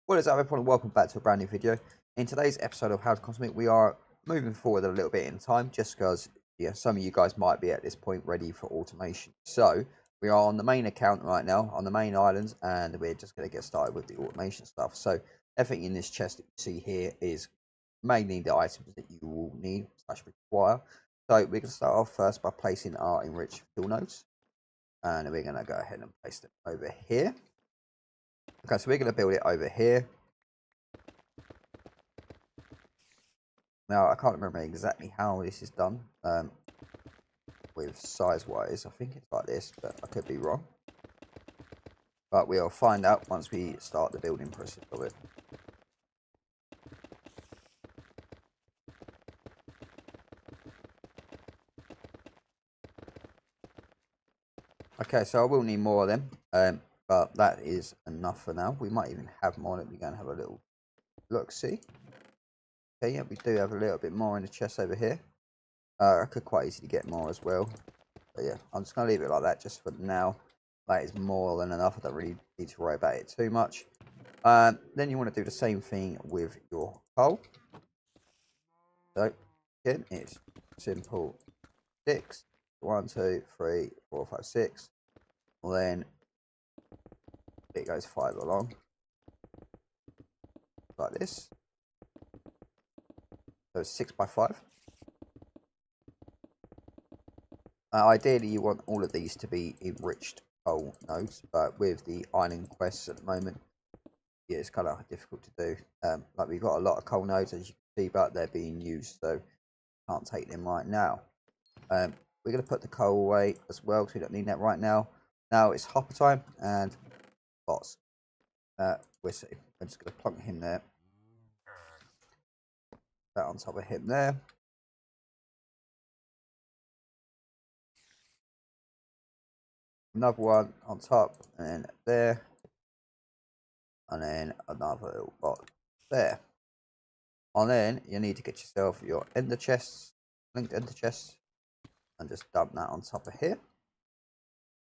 What is up, everyone, and welcome back to a brand new video. In today's episode of How to Cosmic, we are moving forward a little bit in time, just because some of you guys might be at this point ready for automation. So we are on the main account right now, on the main islands, and we're just going to get started with the automation stuff. So everything in this chest that you see here is mainly the items that you will need / require. So we're going to start off first by placing our enriched fuel nodes, and we're going to go ahead and place them over here. Okay, so we're going to build it over here. Now, I can't remember exactly how this is done with size-wise. I think it's like this, but I could be wrong. But we'll find out once we start the building process of it. Okay, so I will need more of them, but that is enough for now. We might even have more. Let me go and have a little look-see. Okay, yeah, we do have a little bit more in the chest over here. I could quite easily get more as well. But yeah, I'm just going to leave it like that just for now. That is more than enough. I don't really need to worry about it too much. Then you want to do the same thing with your coal. So again, it's simple 6. 1, 2, 3, 4, 5, 6. Well, then it goes 5 along like this. So it's 6 by 5. Ideally, you want all of these to be enriched coal nodes, but with the island quests at the moment, yeah, it's kind of difficult to do. Like we've got a lot of coal nodes, as you can see, but they're being used, so can't take them right now. We're going to put the coal away as well, because we don't need that right now. Now it's hopper time and bots. We're just going to plonk him there. That on top of him there. Another one on top, and then there. And then another little bot there. And then you need to get yourself your ender chests, linked ender chests, and just dump that on top of here.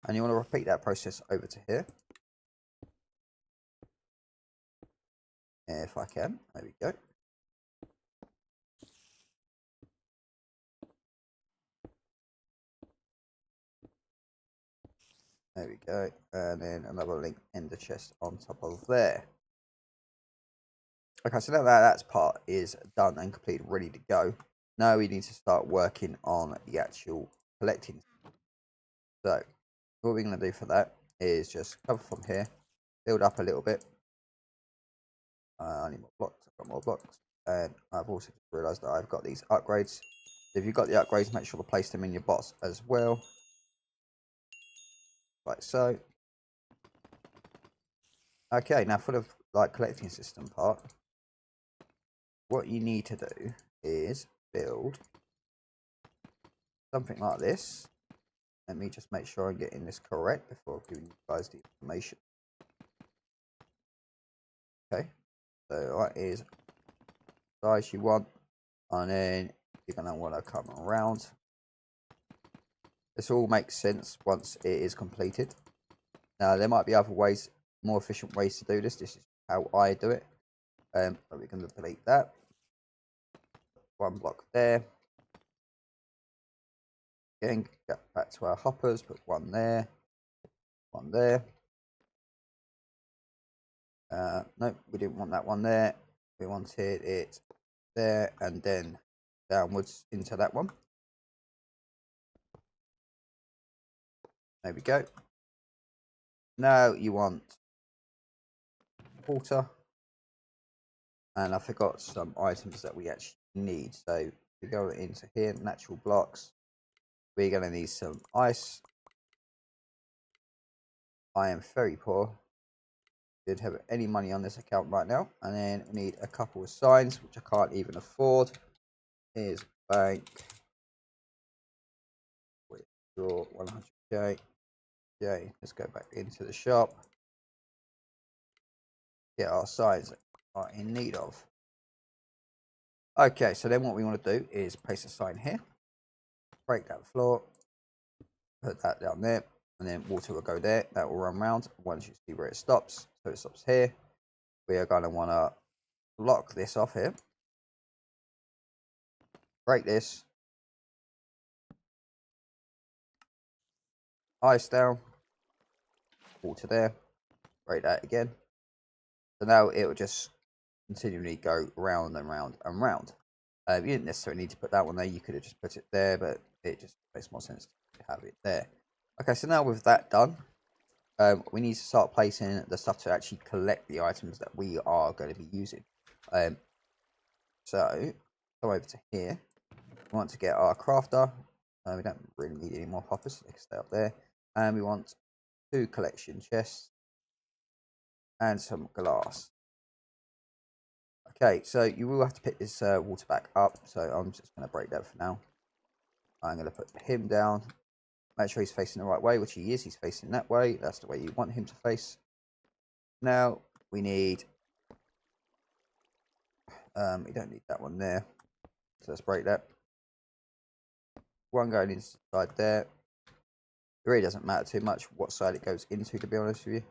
And you want to repeat that process over to here. If I can, there we go. There we go. And then another link ender chest on top of there. Okay, so now that's part is done and completed, ready to go. Now we need to start working on the actual collecting. So what we're going to do for that is just cover from here, build up a little bit. I need more blocks. I've got more blocks, and I've also just realised that I've got these upgrades. So if you've got the upgrades, make sure to place them in your bots as well, like so. Okay, now for the collecting system part, what you need to do is build something like this. Let me just make sure I'm getting this correct before giving you guys the information. Okay, so that is the size you want, and then you're going to want to come around. This all makes sense once it is completed. Now, there might be other ways, more efficient ways to do this. This is how I do it. But we're going to delete that. One block there. Again, get back to our hoppers, put one there, one there. Nope, we didn't want that one there. We wanted it there and then downwards into that one. There we go. Now you want water. And I forgot some items that we actually need. So we go into here, natural blocks. We're going to need some ice. I am very poor. Didn't have any money on this account right now. And then we need a couple of signs, which I can't even afford. Here's bank. Withdraw 100k. Okay, let's go back into the shop. Get our signs that we are in need of. Okay, so then what we want to do is place a sign here. Break that floor. Put that down there. And then water will go there. That will run round once you see where it stops. So it stops here. we are going to want to block this off here. Break this. Ice down. Water there. Break that again. So now it will just continually go round and round and round. You didn't necessarily need to put that one there. You could have just put it there, but it just makes more sense to have it there. Okay, so now with that done, we need to start placing the stuff to actually collect the items that we are going to be using. So go over to here. We want to get our crafter. We don't really need any more hoppers, so they can stay up there. And we want 2 collection chests and some glass. Okay, so you will have to pick this water back up. So I'm just going to break that for now. I'm going to put him down. Make sure he's facing the right way, which he is. He's facing that way. That's the way you want him to face. Now we need. We don't need that one there. So let's break that. One going inside there. It really doesn't matter too much what side it goes into, to be honest with you.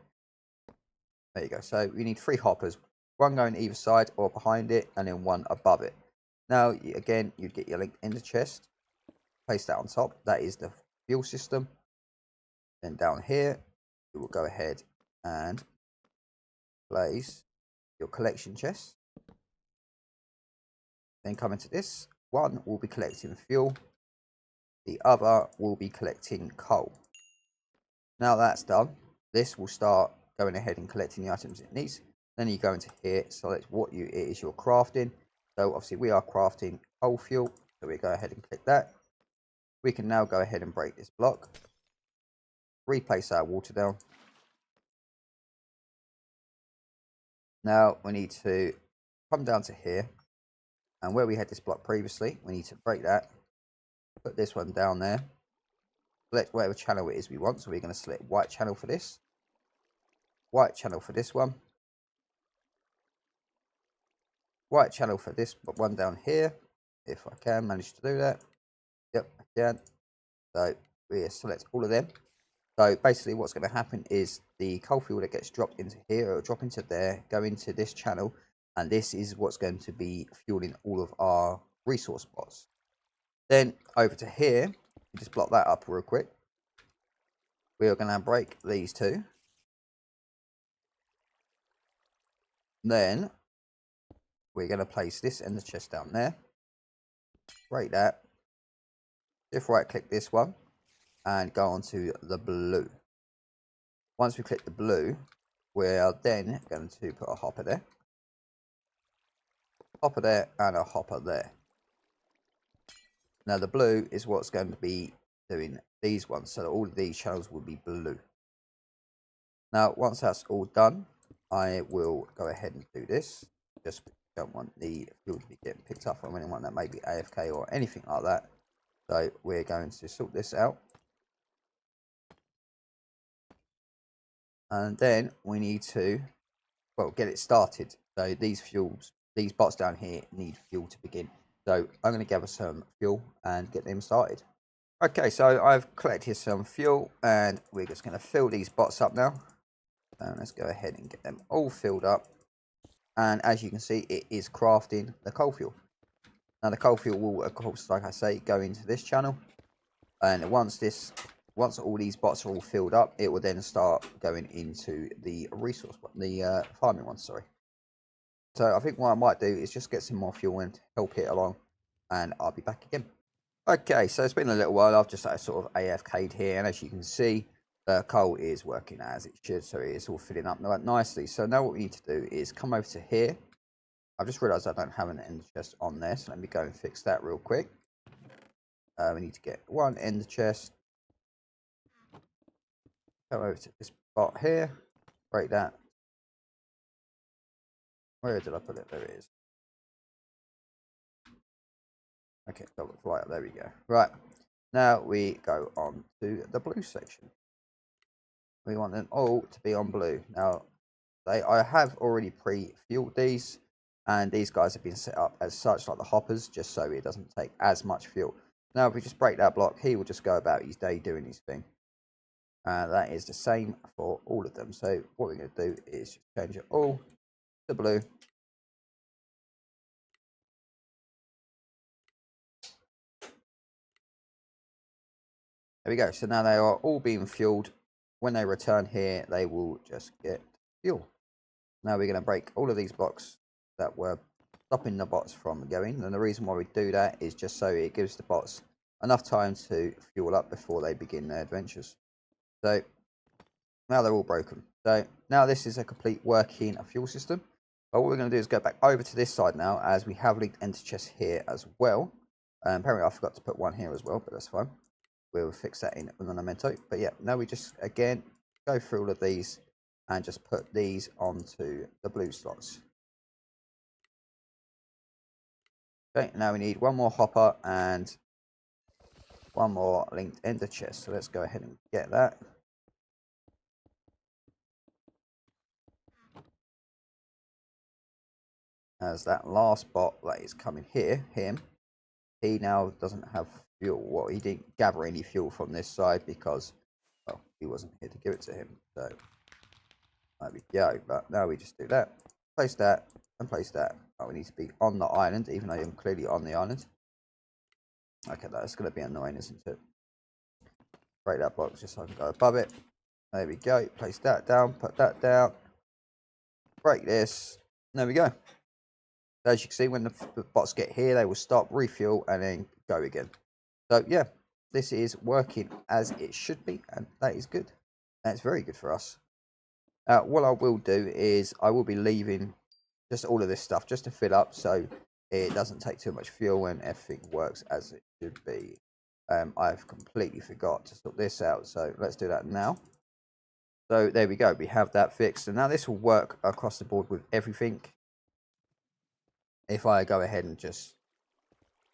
There you go. So we need 3 hoppers. One going either side or behind it, and then one above it. Now, again, you'd get your link in the chest. Place that on top. That is the fuel system. Then down here, you will go ahead and place your collection chest. Then come into this. One will be collecting fuel. The other will be collecting coal. Now that's done, this will start going ahead and collecting the items it needs. Then you go into here, select what it is you're crafting. So obviously we are crafting coal fuel, so we go ahead and click that. We can now go ahead and break this block. Replace our water down. Now we need to come down to here, and where we had this block previously, we need to break that. Put this one down there. Select whatever channel it is we want. So we're going to select white channel for this. White channel for this one. White channel for this one down here. If I can manage to do that. Yep, I can. So we select all of them. So basically what's going to happen is the coal fuel that gets dropped into here, or drop into there, go into this channel. And this is what's going to be fueling all of our resource spots. Then over to here, just block that up real quick. We are going to break these 2. Then we're going to place this in the chest down there. Break that. Just right click this one and go on to the blue. Once we click the blue, we're then going to put a hopper there. Hopper there and a hopper there. Now the blue is what's going to be doing these ones, so all of these channels will be blue. Now once that's all done, I will go ahead and do this. Just don't want the fuel to be getting picked up from anyone that may be AFK or anything like that. So we're going to sort this out. And then we need to, well, get it started. So these bots down here need fuel to begin. So I'm going to gather some fuel and get them started. Okay, so I've collected some fuel and we're just going to fill these bots up now. And let's go ahead and get them all filled up. And as you can see, it is crafting the coal fuel. Now the coal fuel will, of course, like I say, go into this channel. And once all these bots are all filled up, it will then start going into the farming one, sorry. So I think what I might do is just get some more fuel in to help it along, and I'll be back again. Okay, so it's been a little while. I've just sort of AFK'd here, and as you can see, the coal is working as it should, so it is all filling up nicely. So now what we need to do is come over to here. I've just realised I don't have an ender chest on there, so let me go and fix that real quick. We need to get one ender chest. Come over to this spot here. Break that. Where did I put it? There it is. Okay, double right, there we go. Right, now we go on to the blue section. We want them all to be on blue. Now, I have already pre-fueled these, and these guys have been set up as such, like the hoppers, just so it doesn't take as much fuel. Now, if we just break that block, he will just go about his day doing his thing. That is the same for all of them. So what we're going to do is just change it all the blue. There we go. So now they are all being fueled. When they return here, they will just get fuel. Now we're going to break all of these blocks that were stopping the bots from going. And the reason why we do that is just so it gives the bots enough time to fuel up before they begin their adventures. So now they're all broken. So now this is a complete working fuel system. But what we're going to do is go back over to this side now, as we have linked enter chests here as well. Apparently I forgot to put one here as well, but that's fine. We'll fix that in with an memento. But yeah, now we just again go through all of these and just put these onto the blue slots. Okay, now we need one more hopper and one more linked ender chest. So let's go ahead and get that. As that last bot that is coming here, he now doesn't have fuel. Well, he didn't gather any fuel from this side because, well, he wasn't here to give it to him. So there we go. But now we just do that, place that, and place that. Oh, we need to be on the island, even though I'm clearly on the island. Okay, that's going to be annoying, isn't it? Break that box just so I can go above it. There we go. Place that down, put that down. Break this. There we go. As you can see, when the bots get here, they will stop, refuel, and then go again. So yeah, this is working as it should be, and that is good. That's very good for us. What I will do is I will be leaving just all of this stuff just to fill up, so it doesn't take too much fuel and everything works as it should be. I've completely forgot to sort this out, so let's do that now. So there we go, we have that fixed, and now this will work across the board with everything. If I go ahead and just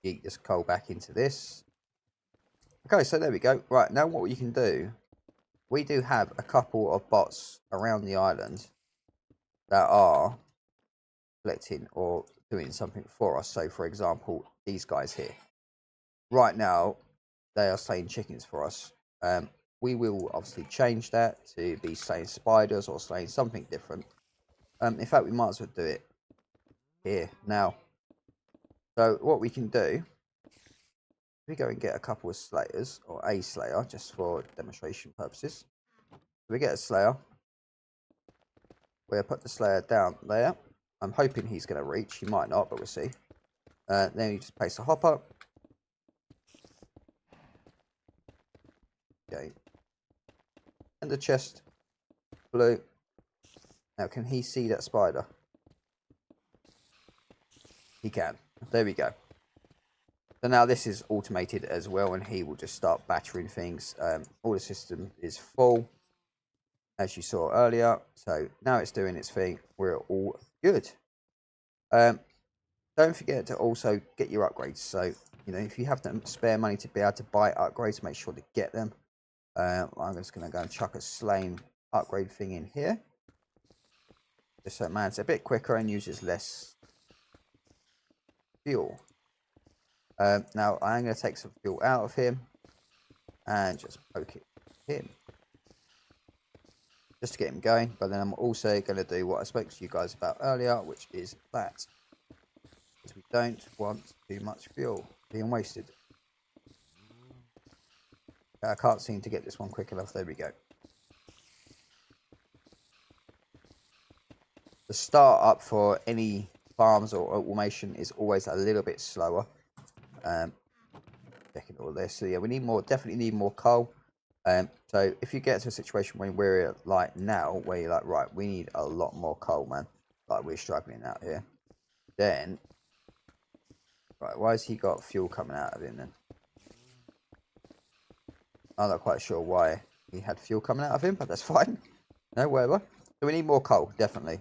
yeet this coal back into this. Okay, so there we go. Right, now what you can do, we do have a couple of bots around the island that are collecting or doing something for us. So, for example, these guys here. Right now, they are slaying chickens for us. We will obviously change that to be slaying spiders or slaying something different. In fact, we might as well do it here now. So what we can do, we go and get a couple of slayers, or a slayer, just for demonstration purposes. We get a slayer. We'll put the slayer down there. I'm hoping he's going to reach. He might not, but we'll see. Then you just place a hopper. Okay. And the chest. Blue. Now, can he see that spider? He can. There we go. So now this is automated as well, and he will just start battering things. All the system is full, as you saw earlier. So now it's doing its thing. We're all good. Don't forget to also get your upgrades. So, you know, if you have the spare money to be able to buy upgrades, make sure to get them. I'm just going to go and chuck a slain upgrade thing in here. Just so man's a bit quicker and uses less fuel. Now I'm going to take some fuel out of him and just poke it in just to get him going. But then I'm also going to do what I spoke to you guys about earlier, which is that, because we don't want too much fuel being wasted. I can't seem to get this one quick enough. There we go. The start up for any farms or automation is always a little bit slower. Checking all this. So yeah, we need more, definitely need more coal. So if you get to a situation when we're like now, where you're like, right, we need a lot more coal, man. Like we're struggling out here. Then, right, why has he got fuel coming out of him then? I'm not quite sure why he had fuel coming out of him, but that's fine. No, whatever. So we need more coal, definitely.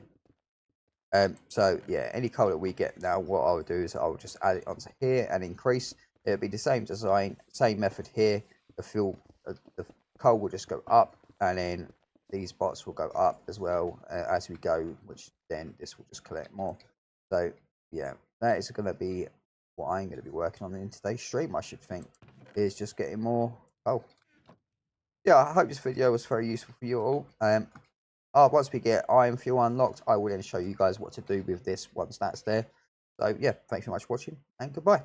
So yeah, any coal that we get now, what I'll do is I'll just add it onto here and increase. It'll be the same design, same method here. The fuel, the coal will just go up, and then these bots will go up as well as we go, which then this will just collect more. So yeah, that is going to be what I'm going to be working on in today's stream, I should think, is just getting more coal. Yeah, I hope this video was very useful for you all. once we get iron fuel unlocked, I will then show you guys what to do with this once that's there. So yeah, thanks very much for watching, and goodbye.